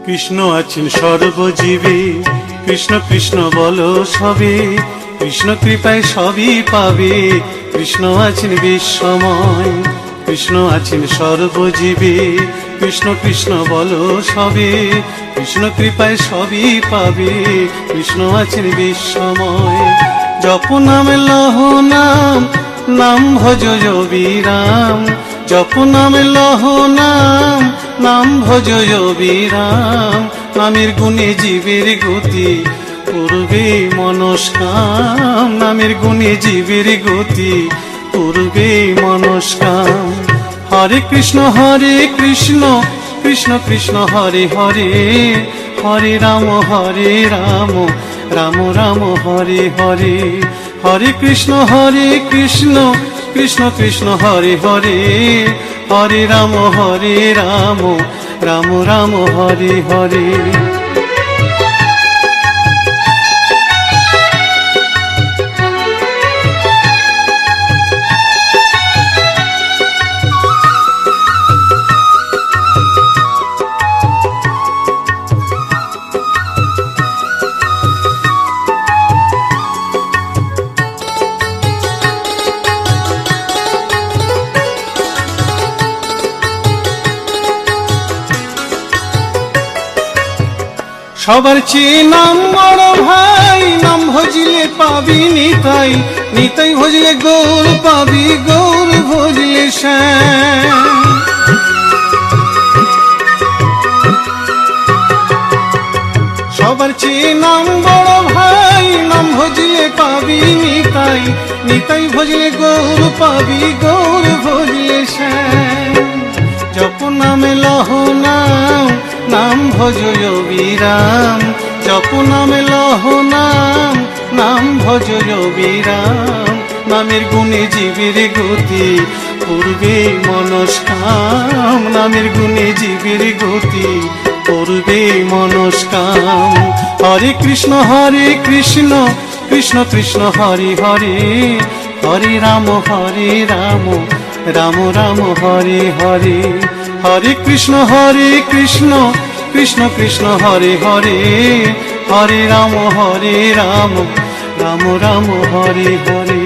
কৃষ্ণ আছেন সর্বজীবে, কৃষ্ণ কৃষ্ণ বলো সবে, কৃষ্ণ কৃপায় সবই পাবে। কৃষ্ণ আছেন বিশ্বময়, কৃষ্ণ আছেন সর্বজীবে, কৃষ্ণ কৃষ্ণ বলো সবে, কৃষ্ণ কৃপায় সবই পাবে। কৃষ্ণ আছেন বিশ্বময়। জপ নাম লহ নাম, নাম ভজ বিরাম। জপ নাম লহ নাম, নাম ভজ বিরাম। নামের গুণে জীবের গতি, পূর্বে মনস্কাম। নামের গুণে জীবের গতি, পূর্বে মনস্কাম। হরে কৃষ্ণ কৃষ্ণ কৃষ্ণ হরে হরে, হরে রাম রাম রাম হরে হরে। হরে কৃষ্ণ কৃষ্ণ কৃষ্ণ হরে হরে, হরে রাম রাম রাম হরে হরে। সবার চেয়ে নাম বড় ভাই, নাম ভজিলে পাবি নিতাই, নিতাই ভজলে গৌর পাবি, গৌর ভজলে শ্যাম। সবার চেয়ে নাম বড় ভাই, নাম ভজিলে পাবি নিতাই, নিতাই ভজলে গৌর পাবি, গৌর ভজলে শ্যাম। জপ নামে লহ নাম, নাম ভজ বিরাম। জপ নামে লহ নাম, নাম ভজ বিরাম। নামের গুণে জীবের গতি, পূর্বে মনস্কাম। নামের গুণে জীবের গতি, পূর্বে মনস্কাম। হরে কৃষ্ণ কৃষ্ণ কৃষ্ণ হরে হরে, হরে রাম রাম রাম হরে হরে। হরে কৃষ্ণ কৃষ্ণ কৃষ্ণ হরে হরে, হরে রাম রাম রাম হরে হরে।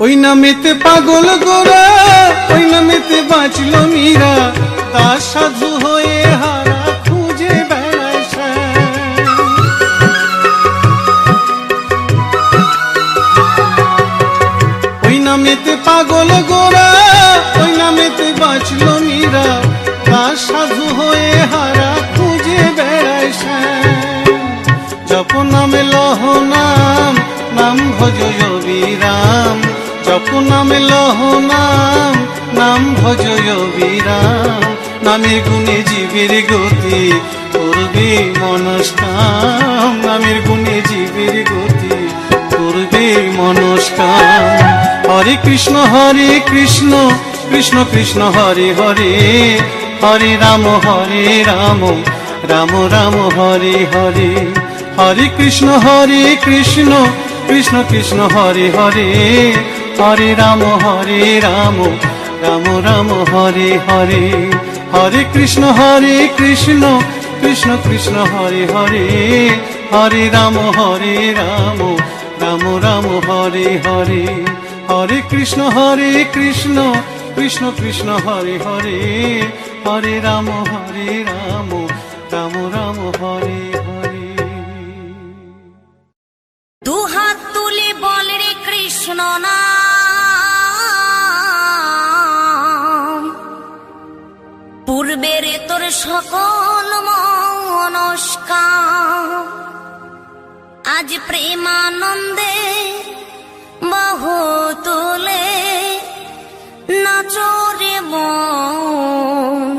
ওই নামেতে পাগল গোরা, ওই নামেতে বাঁচল মীরা। দাস সাধু হয়ে হারা খুঁজে বেড়ায় শ্যাম। ওই নামেতে পাগল গোরা, ওই নামেতে বাঁচল মীরা। দাস সাধু হয়ে হারা খুঁজে বেড়ায় শ্যাম। জপ নামে লহ নাম, নাম ভজ বিরাম। জপ নামে লহ নাম, নাম ভজ বিরাম। নামের গুণে জীবের গতি, পূর্বে মনস্কাম। নামের গুণে জীবের গতি, পূর্বে মনস্কাম। হরে কৃষ্ণ কৃষ্ণ কৃষ্ণ হরে হরে, হরে রাম রাম রাম হরে হরে। হরে কৃষ্ণ কৃষ্ণ কৃষ্ণ হরে হরে, হরে রাম রাম রাম হরে হরে। হরে কৃষ্ণ কৃষ্ণ কৃষ্ণ হরে হরে, হরে রাম রাম রাম হরে হরে। হরে কৃষ্ণ কৃষ্ণ কৃষ্ণ হরে হরে, হরে রাম রাম রাম হরে হরে। দু হাত তুলে বল রে কৃষ্ণ না, পূর্বের তোর সকল মনস্কার আজ প্রেমানন্দে বাহু তুলে নাচরে মন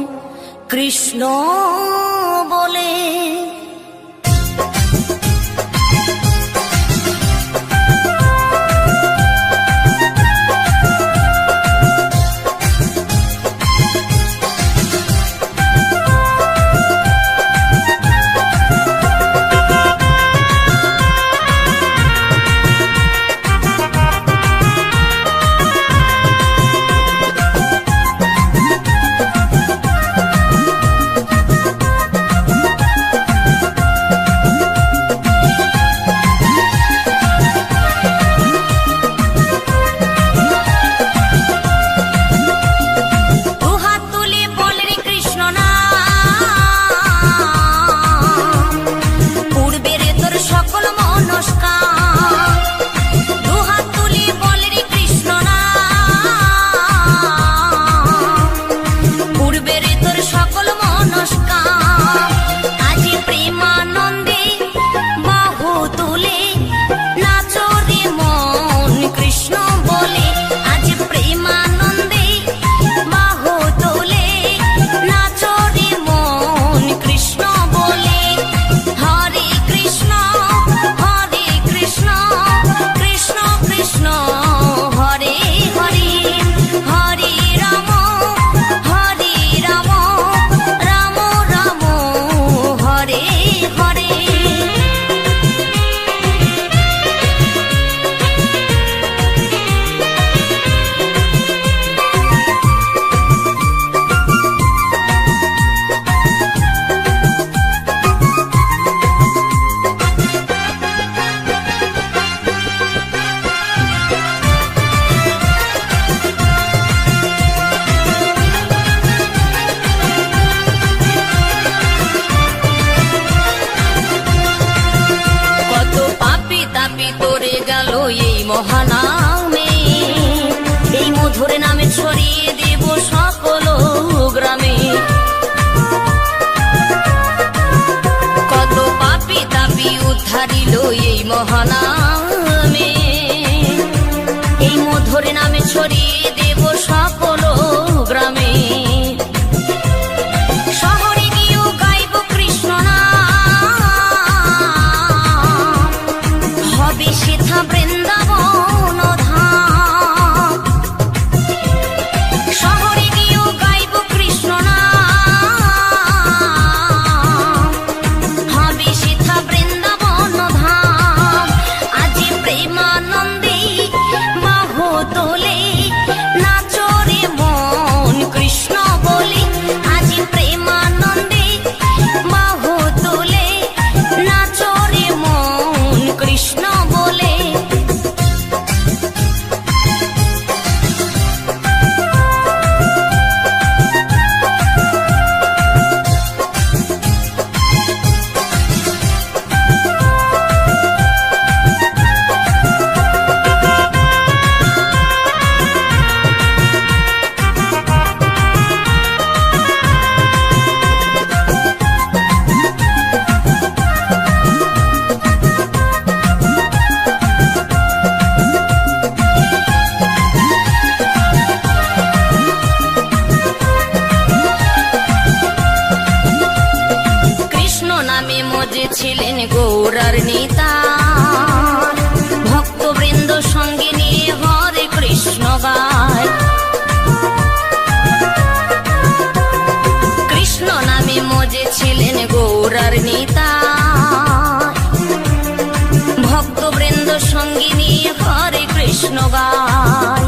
কৃষ্ণ বলে। মহানামে এই মধুর নামে ছড়িয়ে দেব সকল গ্রামে। কত পাপী তাপী উদ্ধারিল এই মহানামে, এই মধুর নামে ছড়িয়ে দেব সকল গ্রামে। শহরে গিয়েও গাইব কৃষ্ণ নাম, হবে সেথা বৃন্দাবন ধাম। শহরে গিয়েও গাইব কৃষ্ণ নাম, হবে সেথা বৃন্দাবন ধাম। আজি প্রেমানন্দে বাহু তোলে নাচরে মন কৃষ্ণ বলে। আজি প্রেমানন্দে বাহু তোলে নাচরে মন কৃষ্ণ বলে। ছিলেন গৌরার নেতা, ভক্তবৃন্দ সঙ্গে নিয়ে হরে কৃষ্ণ গায়। কৃষ্ণ নামে মজে ছিলেন গৌরার নেতা, ভক্তবৃন্দ সঙ্গে নিয়ে হরে কৃষ্ণ গায়।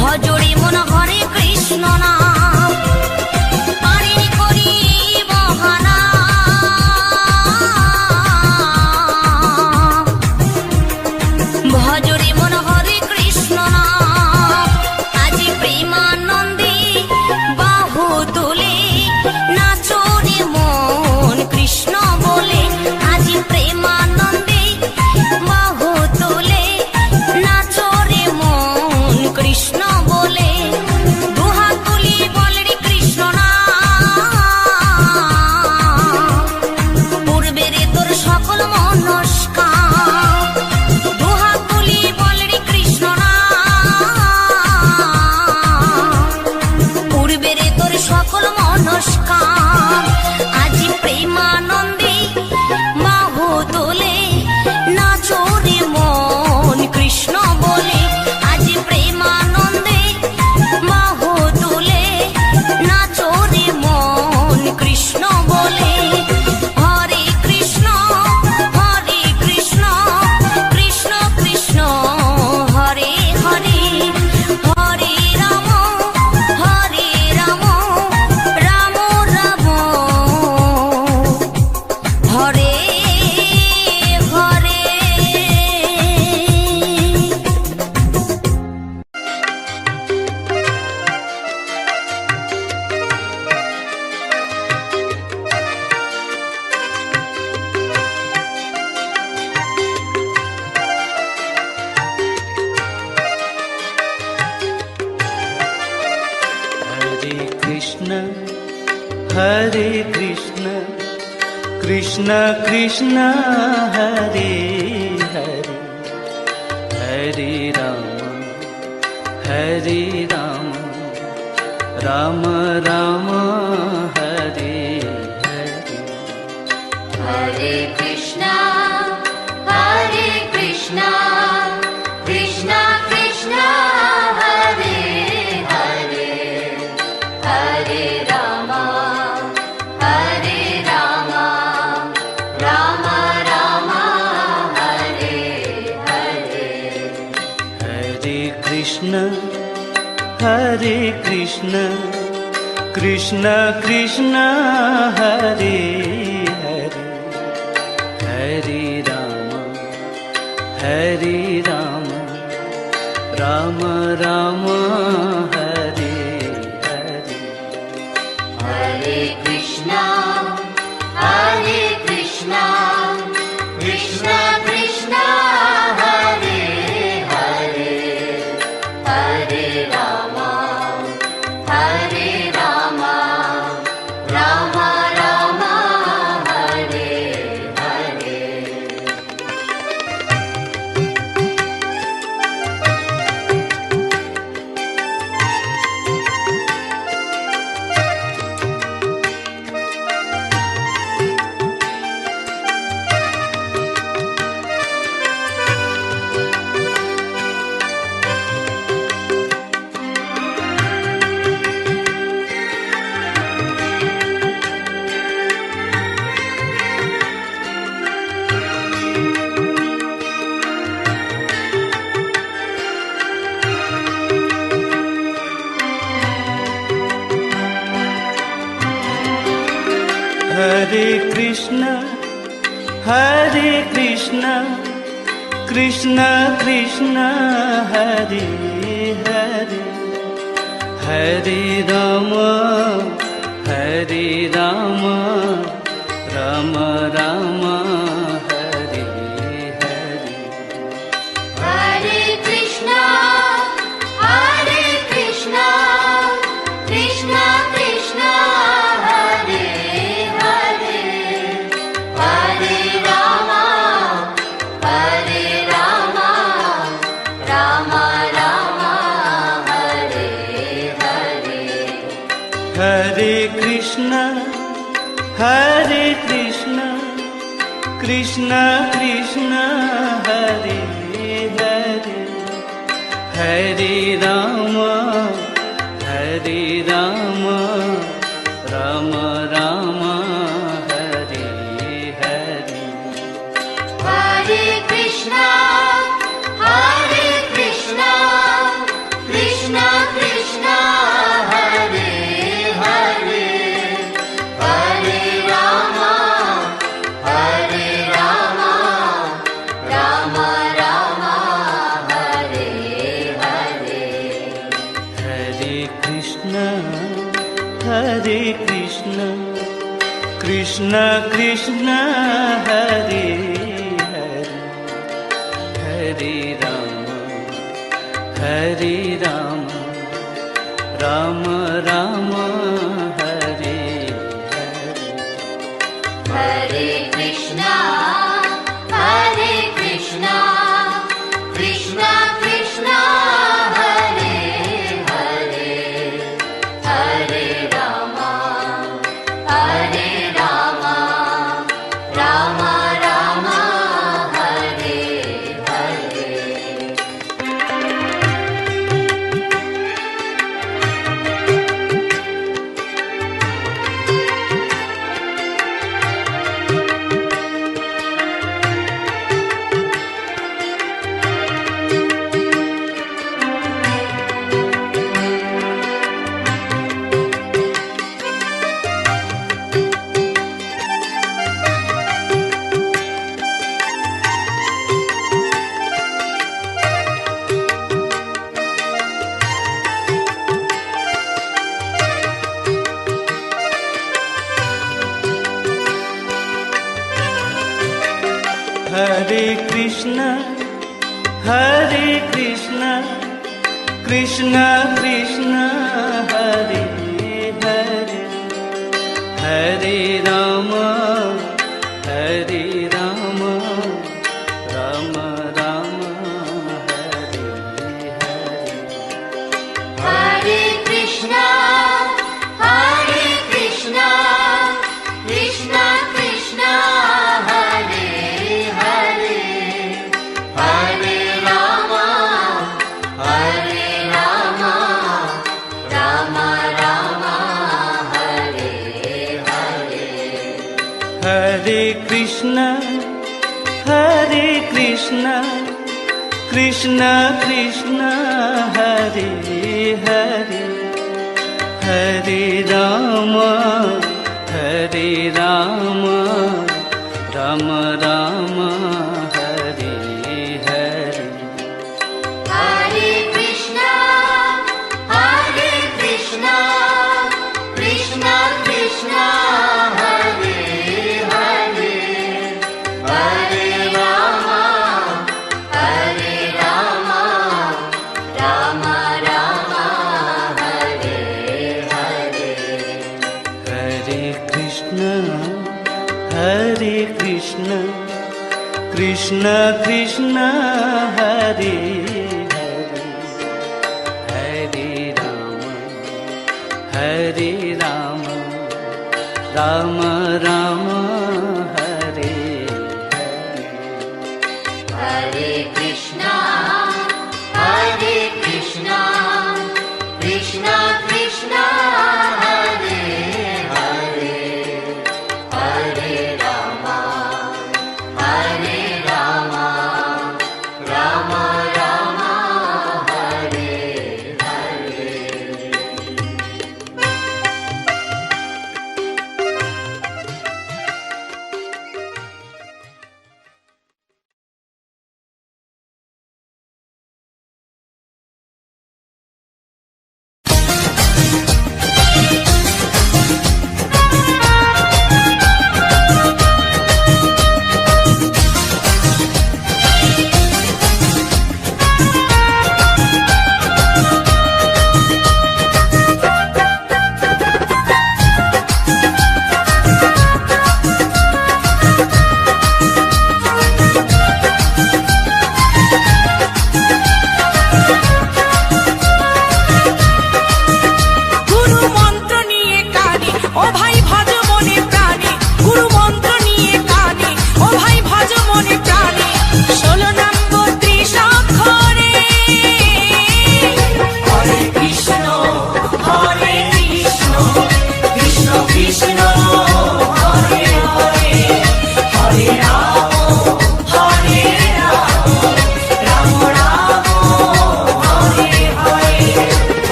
ভজরে মন হরে কৃষ্ণ নাম, পারেনি করি বহানা। ভজরে মন হরে কৃষ্ণ নাম, আজি প্রেমানন্দে বাহু তুলে নাচ নমস্কার। আজি প্রেমানন্দে বাহু তোলে নাচো রে মন কৃষ্ণ বলে। আজি প্রেমানন্দে বাহু তোলে নাচো রে মন কৃষ্ণ বলে। হরে কৃষ্ণ কৃষ্ণ কৃষ্ণ হরে হরে, হরে Ram Ram Ram Hare Hare. Hare Krishna, Hare Krishna, Krishna Krishna, Hare Hare, Hare Rama, Hare Rama, Rama Rama, Hare Hare. Hare Krishna, Hare Krishna, Krishna Krishna, Hare Hare, Hare Rama, Hare Rama, Rama Rama, Hare Hare. Hare Krishna, Hare Krishna, Krishna Krishna, Hare Hare, Hare Rama, Hare Rama, Rama Rama, Hare Hare. Hare Krishna, Hare Krishna, Krishna Krishna, Hare Hare, Hare Rama, Hare Rama, Rama Rama, Hare Hare. Hare Krishna, Hare Krishna, Krishna Krishna, Hare Hare, Hare Rama, Hare Rama, Rama Rama, Hare Hare. Hare Krishna, Hare Krishna, Krishna Krishna, Hare Hare, Hare Rama, Hare Rama, Rama Rama, Hare Hare. Hare Krishna, Hare Krishna, Krishna Krishna, Hare Hare, Hare Rama, Hare Rama, Rama Rama, Hare Hare. Hare Krishna, Hare Krishna, Krishna Krishna, Hare Hare, Hare Rama, Hare Rama, Rama Rama, Hare Hare. Hare Krishna, Hare Krishna, Krishna Krishna, Hare Hare, Hare Rama, Hare Rama, Rama Rama, Hare Hare. Hare Krishna, Hare Krishna, Krishna Krishna, Hare Hare, Hare Rama, Krishna হরে কৃষ্ণ কৃষ্ণ কৃষ্ণ হরে হরে হরে রাম হরে Ram Ram Ram Hare Hare Hare Krishna, Hare Krishna, Krishna Krishna, Hare Hare, Hare Rama, Hare Rama, Rama Rama, Hare Hare. Hare Krishna, Hare Krishna, Krishna Krishna, Hare Hare, Hare Rama, Hare Rama, Rama Rama, Hare Hare. Hare Krishna, Hare Krishna, Krishna Krishna, Hare Hare, Hare Rama, Hare Rama, Rama Rama, Hare Hare. Hare Krishna, Hare Krishna, Krishna Krishna, Hare Hare, Hare Rama, Hare Rama, Rama Rama, Hare Hare. Hare Krishna, Hare Krishna, Krishna Krishna, Hare Hare, Hare Rama, Hare Rama, Rama Rama, Hare Hare.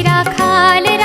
রাখাল